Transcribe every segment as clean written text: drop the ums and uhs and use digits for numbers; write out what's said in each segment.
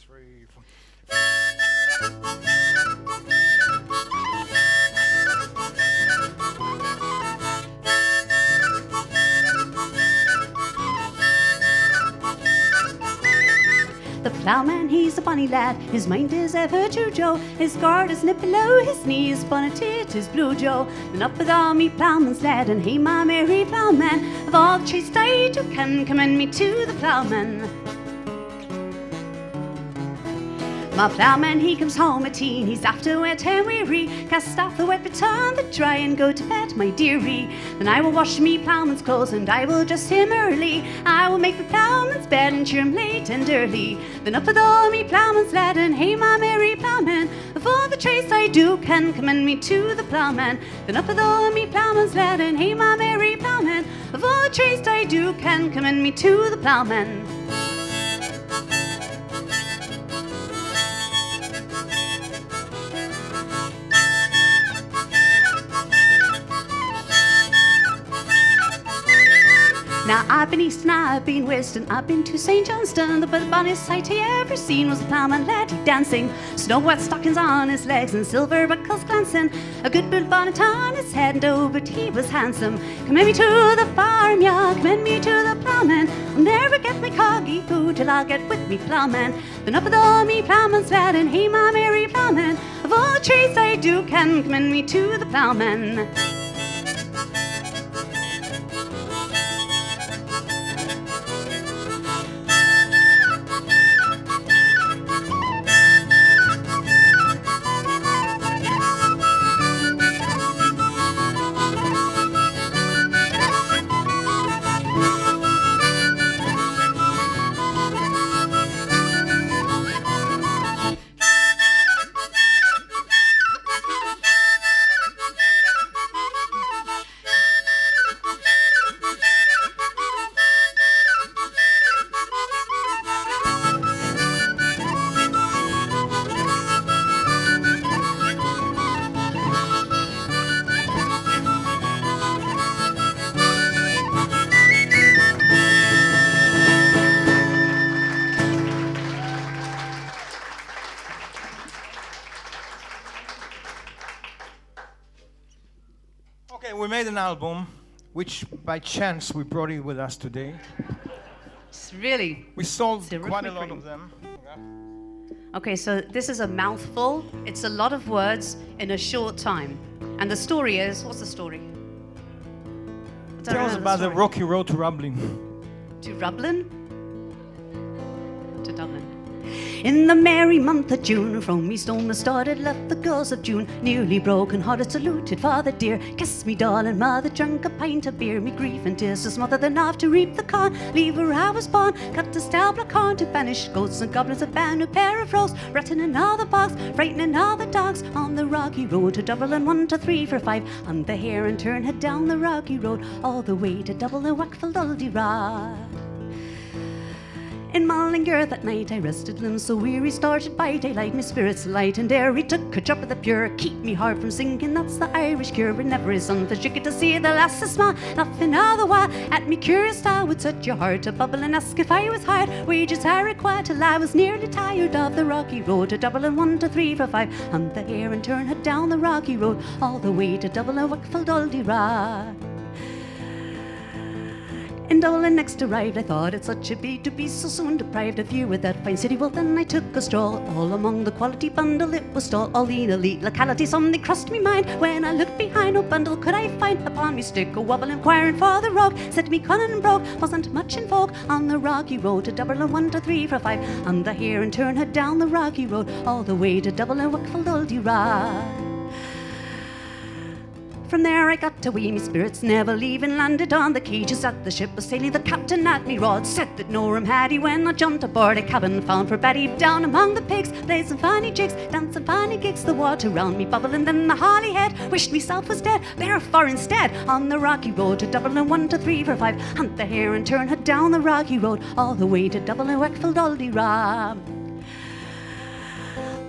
3, 4. The ploughman, he's a bonny lad, his mind is ever true Joe, his guard is knit below his knees, bonnet it is blue Joe. Then up with all me ploughman's lad, and hey my merry ploughman, of all trades I do can commend me to the ploughman. My ploughman, he comes home at teen, he's after wet and weary, cast off the wet bits on the dry and go to bed, my dearie. Then I will wash me ploughman's clothes and I will dress him early. I will make the ploughman's bed and cheer him late and early. Then up with all me ploughman's lad, and hey my merry ploughman, of all the trades I do can commend me to the ploughman. Then up with all me ploughman's lad, and hey my merry ploughman, of all the trades I do can commend me to the ploughman. Now I've been east and I've been west and I've been to St. Johnston. The bonniest sight I ever seen was the ploughman laddie dancing. Snow-white stockings on his legs and silver buckles glancing. A good built bonnet on his head, and oh, but he was handsome. Commend me to the farmyard, commend me to the ploughman. I'll never get my coggy food till I'll get with me ploughman. Then up with all me ploughman's lad, and hey my merry ploughman, of all trades I do can commend me to the ploughman. Okay, we made an album, which by chance we brought it with us today. It's really... We sold it's a quite a rhythmic lot ring. of them. Okay, so this is a mouthful. It's a lot of words in a short time. And the story is, what's the story? I don't Tell us know about the story. rocky road to Rublin. To Rublin? To Dublin. In the merry month of June, from East Home I started, left the girls of June, nearly broken hearted, saluted father dear, kissed me darling mother, drank a pint of beer, me grief and tears to smother, then off to reap the corn, leave where I was born, cut the stable corn to banish ghosts and goblins, a band, a pair of rows, ratting in all the bogs, frightening all the dogs, on the rocky road to Dublin, 1 2 3 4 5, on the hare and turn head down the rocky road, all the way to Dublin, Wackfield, Uldy-Rod. In Mullingar that night I rested them so weary, started by daylight, my spirits light and airy, took a drop of the pure, keep me heart from sinking, that's the Irish cure. It never is something you get to see the lasses smile, laughing all the while at me curious style, would set your heart to bubble and ask if I was hired, wages I required till I was nearly tired of the rocky road to Dublin, 1 2 3 4 5, on the hare and turn head down the rocky road, all the way to Dublin, Wackfield, Uldy-Rod. In Dublin next arrived, I thought it such a beat to be so soon deprived of view with that fine city. Well, then I took a stroll, all among the quality bundle it was stall, all the elite locality. Something crossed me mind when I looked behind. No bundle could I find upon me stick a wobble, inquiring for the rogue. Said to me, Conan and broke, wasn't much in vogue on the rocky road to Dublin, 1 2 3 4 5, on the hare and turn head down the rocky road, all the way to Dublin, Wackfield, Uldy-Rod. From there I got away, me spirits never leaving, landed on the cages at the ship was sailing. The captain at me rod said that Norham had he, when I jumped aboard a cabin found for Betty, down among the pigs, played some funny jigs, dancing funny gigs, the water round me bubbling, then the Holyhead wished myself was dead, therefore instead on the rocky road to Dublin, 1 2 3 4 5, hunt the hare and turn head down the rocky road, all the way to Dublin, Wackfield, Uldy-Rod.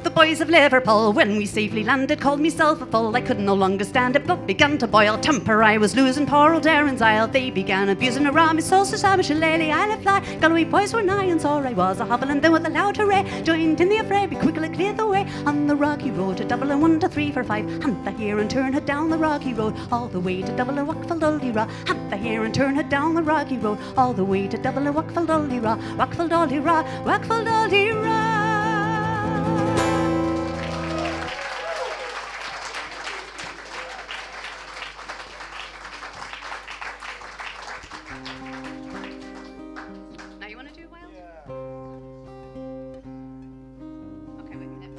The the boys of Liverpool. When we safely landed, called myself a fool. I could no longer stand it, but began to boil. Temper I was losing, poor old Erin's Isle. They began abusing around me, so Sam Shillelagh, I'll fly. Galway boys were nigh, and so I was a hobble, and then with a loud hooray, joined in the affray, we quickly cleared the way. On the rocky road to Dublin, 1 to 3 for 5. Hunt the hare and turn her down the rocky road, all the way to Dublin, Wackfall-Duldy-Ra. Hunt the hare and turn her down the rocky road, all the way to Dublin, Wackfall-Duldy-Ra. Wackfall-Duldy-Ra, Wackfall-Duldy-Ra. Now you want to do Wild? Yeah. Okay, wait a minute.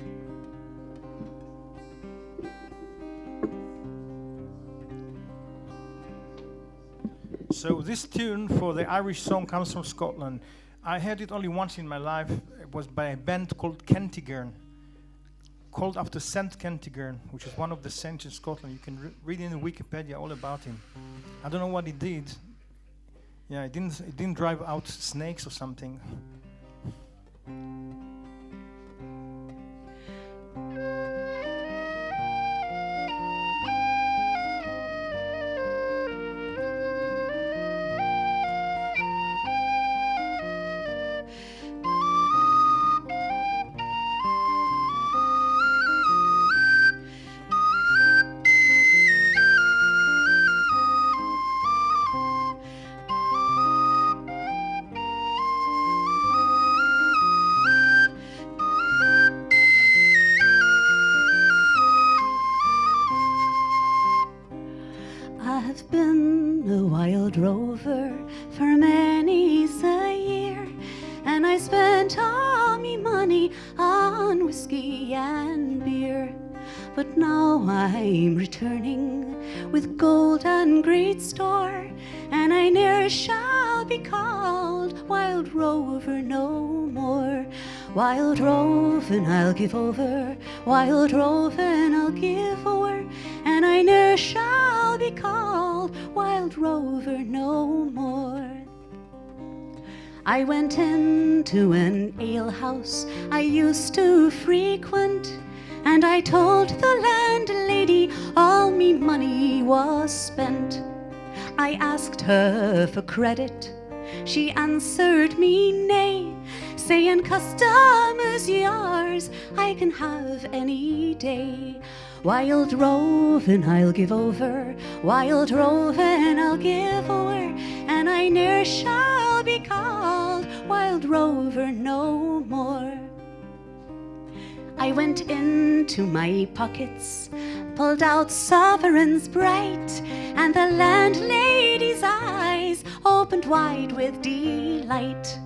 So this tune for the Irish song comes from Scotland. I heard it only once in my life. It was by a band called Kentigern, called after Saint Kentigern, which is one of the saints in Scotland. You can read in Wikipedia all about him. I don't know what he did. Yeah, it didn't drive out snakes or something. I've been a wild rover for many's a year, and I spent all me money on whiskey and beer. But now I'm returning with gold and great store, and I ne'er shall be called wild rover no more. Wild roving I'll give over, wild roving I'll give o'er, and I ne'er shall be called wild rover no more. I went into an alehouse I used to frequent, and I told the landlady all me money was spent. I asked her for credit, she answered me nay, saying customers yours I can have any day. Wild roving I'll give over, wild roving I'll give o'er, and I ne'er shall be called wild rover no more. I went into my pockets, pulled out sovereigns bright, and the landlady's eyes opened wide with delight.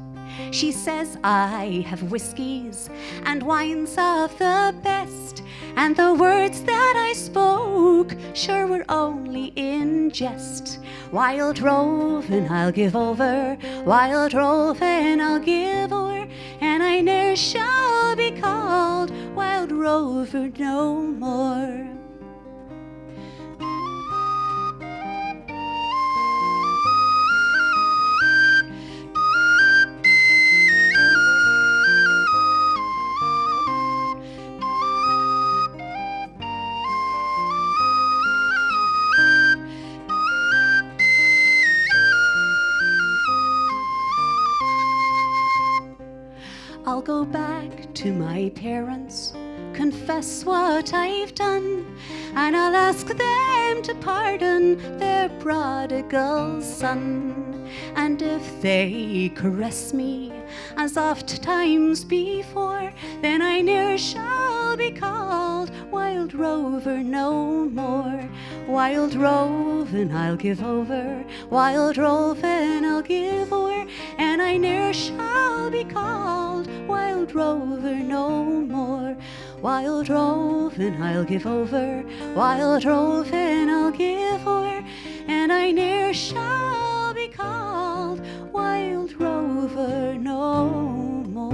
She says I have whiskies and wines of the best, and the words that I spoke sure were only in jest. Wild roving I'll give over, wild roving I'll give o'er, and I ne'er shall be called wild rover no more. I'll go back to my parents, confess what I've done, and I'll ask them to pardon their prodigal son. And if they caress me as oft times before, then I ne'er shall be called wild rover no more. Wild roving I'll give over, wild roving I'll give o'er, and I ne'er shall be called wild rover no more. Wild roving I'll give over, wild roving I'll give o'er, and I ne'er shall be called wild rover no more.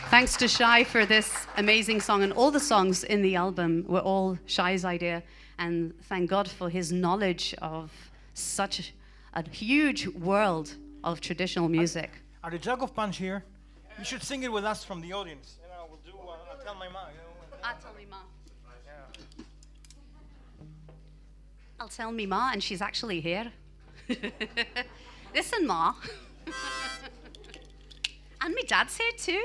Thanks to Shay for this amazing song, and all the songs in the album were all Shay's idea, and thank God for his knowledge of such a huge world of traditional music. Are the jug of punch here? You should sing it with us from the audience. You know, we'll do. I'll tell my mom. I'll tell me ma. I'll tell me ma, and she's actually here. Listen, ma. And my dad's here too.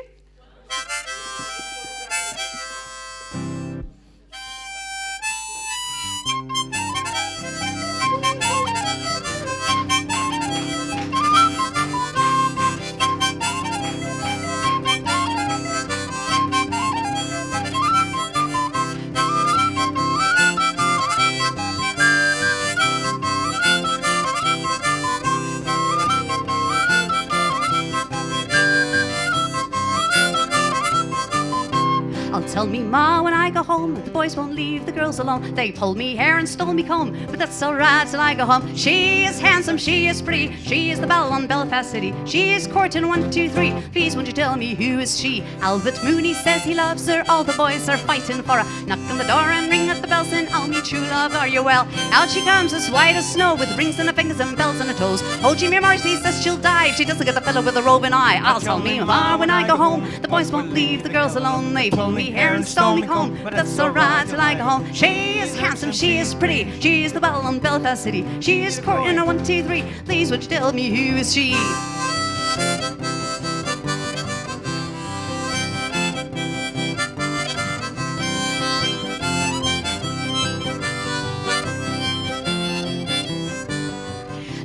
Tell me ma when I go home, the boys won't leave the girls alone. They pulled me hair and stole me comb, but that's alright till I go home. She is handsome, she is pretty, she is the belle on Belfast City. She is courting 1, 2, 3, please won't you tell me who is she? Albert Mooney says he loves her, all the boys are fighting for her. Knock on the door and ring at the bell saying, oh me true love, are you well? Out she comes as white as snow, with rings on her fingers and bells on her toes. Oh Jimmy Marcy says she'll die if she doesn't get the fellow with the roving eye. I'll tell me ma when I go home, the boys won't leave the girls alone. They pull me hair and stole me comb, but that's alright till I go home. She is handsome, she is pretty, she is the belle on Belfast City. She is courting a 1, 2, 3, please would you tell me who is she?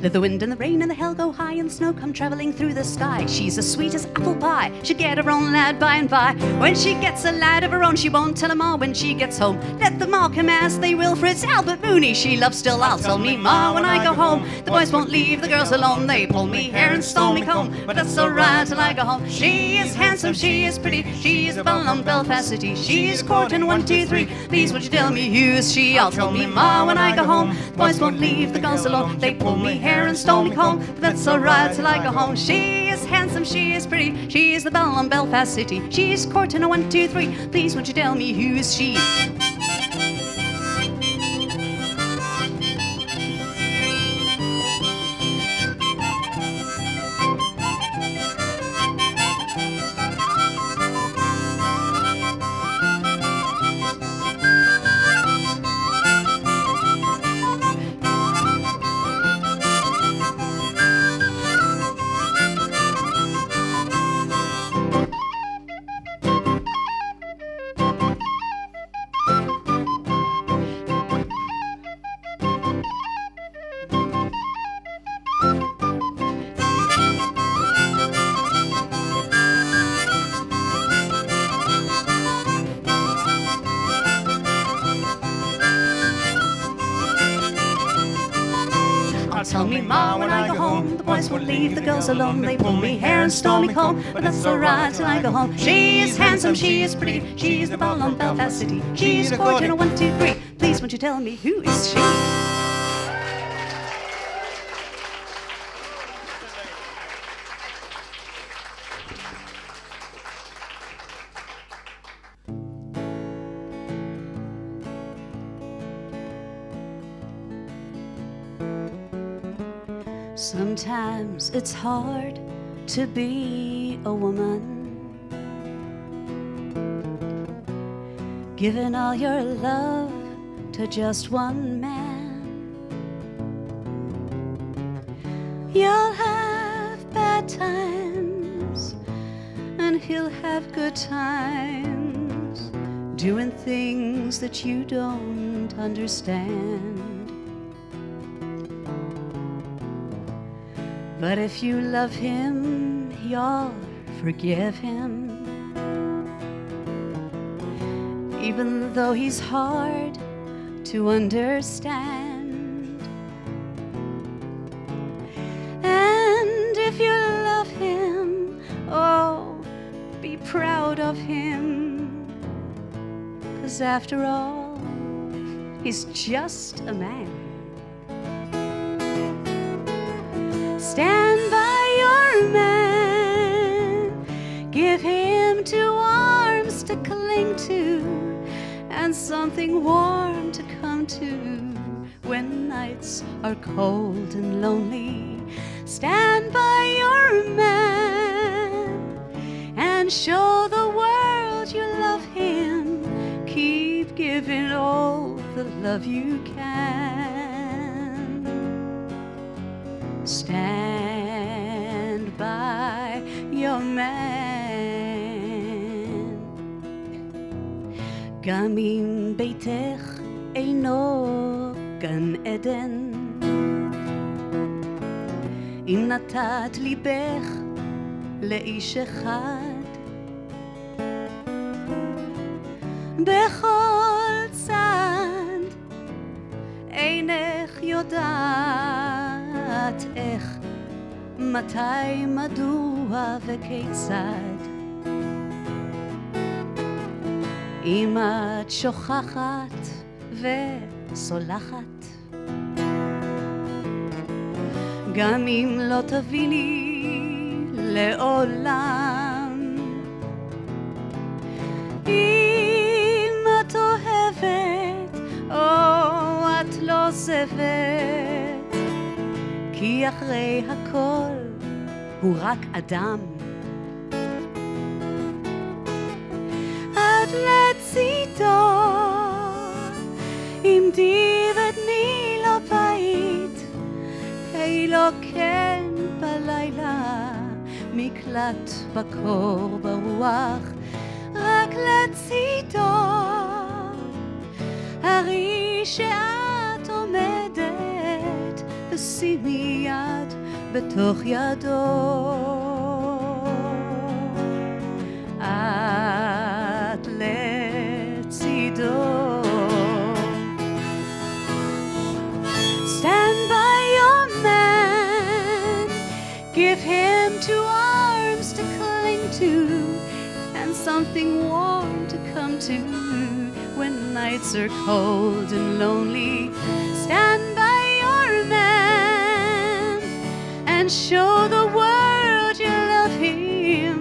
Let the wind and the rain and the hell go high and the snow come travelling through the sky. She's as sweet as apple pie, she'll get her own lad by and by. When she gets a lad of her own, she won't tell 'em all when she gets home. Let them all come as they will, for it's Albert Mooney she loves still. I'll tell me ma when I go home, the boys won't leave the girls alone. They pull me hair and stole me comb, but that's alright till I go home. She is handsome, she is pretty, she is the belle on Belfast City. She is courting 1, 2, 3, please would you tell me who is she? I'll tell me ma when I go home, the boys won't leave the girls alone. They pull me hair and stole me comb, but that's alright till I go home. She is handsome, she is pretty, she is the belle on Belfast City. She's courting a 1, 2, 3, please would you tell me who is she? Tell me ma when I go home, the boys won't leave the girls alone. They pull me hair and stole me comb, but that's alright till I go home. She is handsome, she is pretty, she is the belle on Belfast City. She's courting a 1, 2, 3, please won't you tell me who is she? Sometimes it's hard to be a woman, giving all your love to just one man. You'll have bad times and he'll have good times, doing things that you don't understand. But if you love him, you'll forgive him, even though he's hard to understand. And if you love him, oh, be proud of him, 'cause after all, he's just a man. Stand by your man, give him 2 arms to cling to, and something warm to come to when nights are cold and lonely. Stand by your man and show the world you love him. Keep giving all the love you can. Stand by your man. גם אם ביתך אינו גן עדן, אם נתת ליבך לאיש אחד, בכל צד אינך יודעת איך, מתי, מדוע וכיצד. אם את שוכחת וסולחת, גם אם לא תביני לעולם, אם את אוהבת או את לא עוזבת, כי אחרי הכל הוא רק אדם. עד לצידו עמדי ותני לו בית, היי לו כן בלילה, מקלט בקור ברוח. רק לצידו הרי שאת עומדת, ושימי יד בתוך ידו. את לצידו. Stand by your man, give him 2 arms to cling to, and something warm to come to when nights are cold and lonely. Stand by your man and show the world you love him.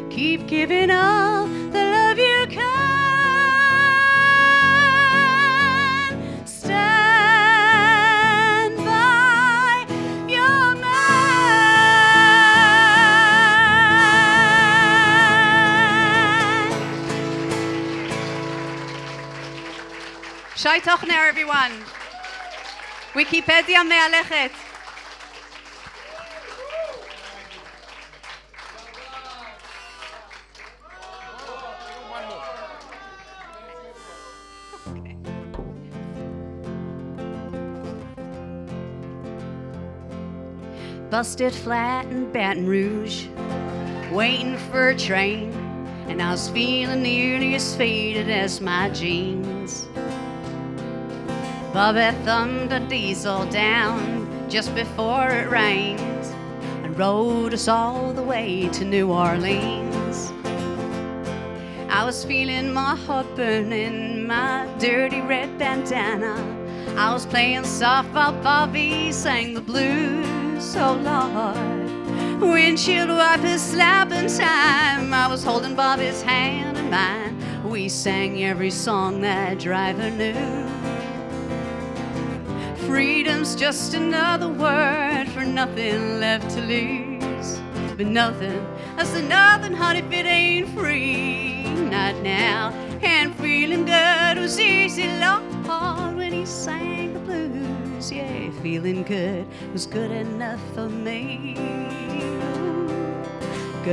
Keep giving all the love you can. Stand by your man. Shay Tochner, everyone. ויקיפדיה מהלכת. Busted flat in Baton Rouge, waiting for a train, and I was feeling nearly as faded as my jeans. Bobby thumbed a diesel down just before it rained and rode us all the way to New Orleans. I was feeling my heart burning, my dirty red bandana. I was playing soft while Bobby sang the blues. Oh Lord, windshield wipers slapping time. I was holding Bobby's hand in mine. We sang every song that driver knew. Freedom's just another word for nothing left to lose. But nothing, that's nothing, honey, if it ain't free. Not now. And feeling good was easy, Lord, when he sang the blues. Yeah, feeling good was good enough for me.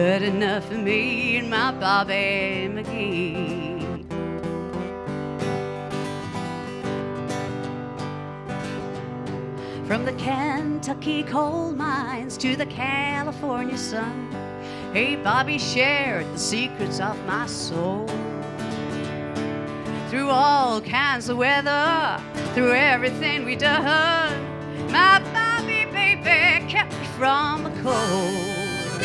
Good enough for me and my Bobby McGee. From the Kentucky coal mines to the California sun, hey, Bobby shared the secrets of my soul. Through all kinds of weather, through everything we done, my Bobby baby kept me from the cold.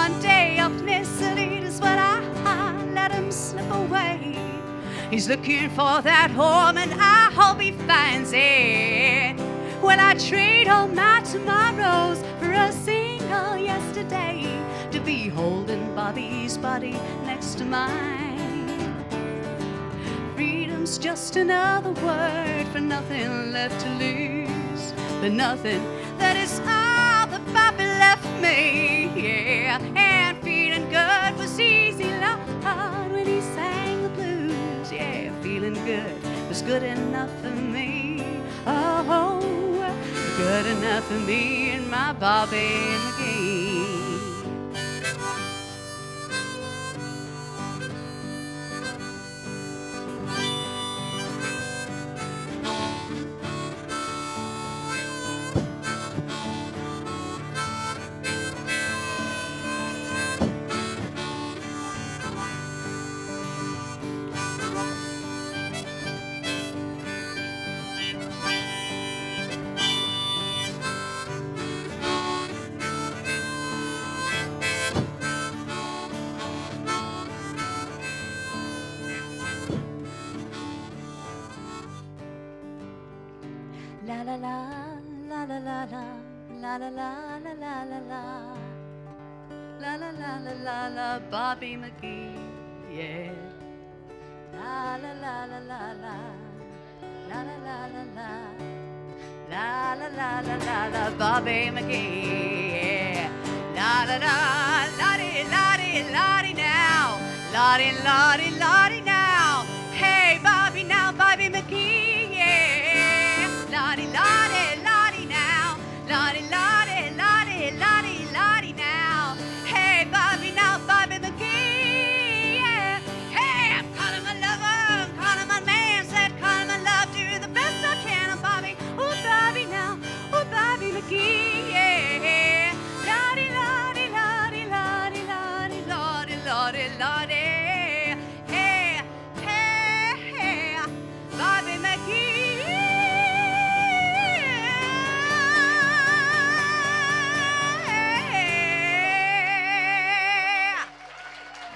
One day ethnicity is what I let him slip away. He's looking for that home and I hope he finds it. When I trade all my tomorrows for a single yesterday, to be holding Bobby's body next to mine. Freedom time's just another word for nothing left to lose, but nothing, that is all that Bobby left me, yeah. And feeling good was easy, Lord, when he sang the blues, yeah. Feeling good was good enough for me, oh, good enough for me and my Bobby McGee. La la la la la la la la la la la la la la la la la la la Bobby McGee, yeah. La la la la la la la la la la la la la la la Bobby McGee, yeah. La la la lottie lottie lottie now, lottie lottie lottie now. Hey Bobby now, Bobby McGee, yeah. Lottie lottie lottie now, lottie lottie lottie lottie lottie now. Hey Bobby now, Bobby McGee, yeah. Hey, I'm calling my lover, I'm calling my man, said calling my love, do the best I can. I'm Bobby, oh Bobby now, oh Bobby McGee, yeah. Lottie lottie lottie lottie lottie lottie lottie lottie. Hey, hey, hey, Bobby McGee.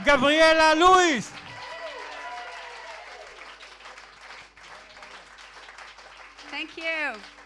Gabriella, Luis. Thank you.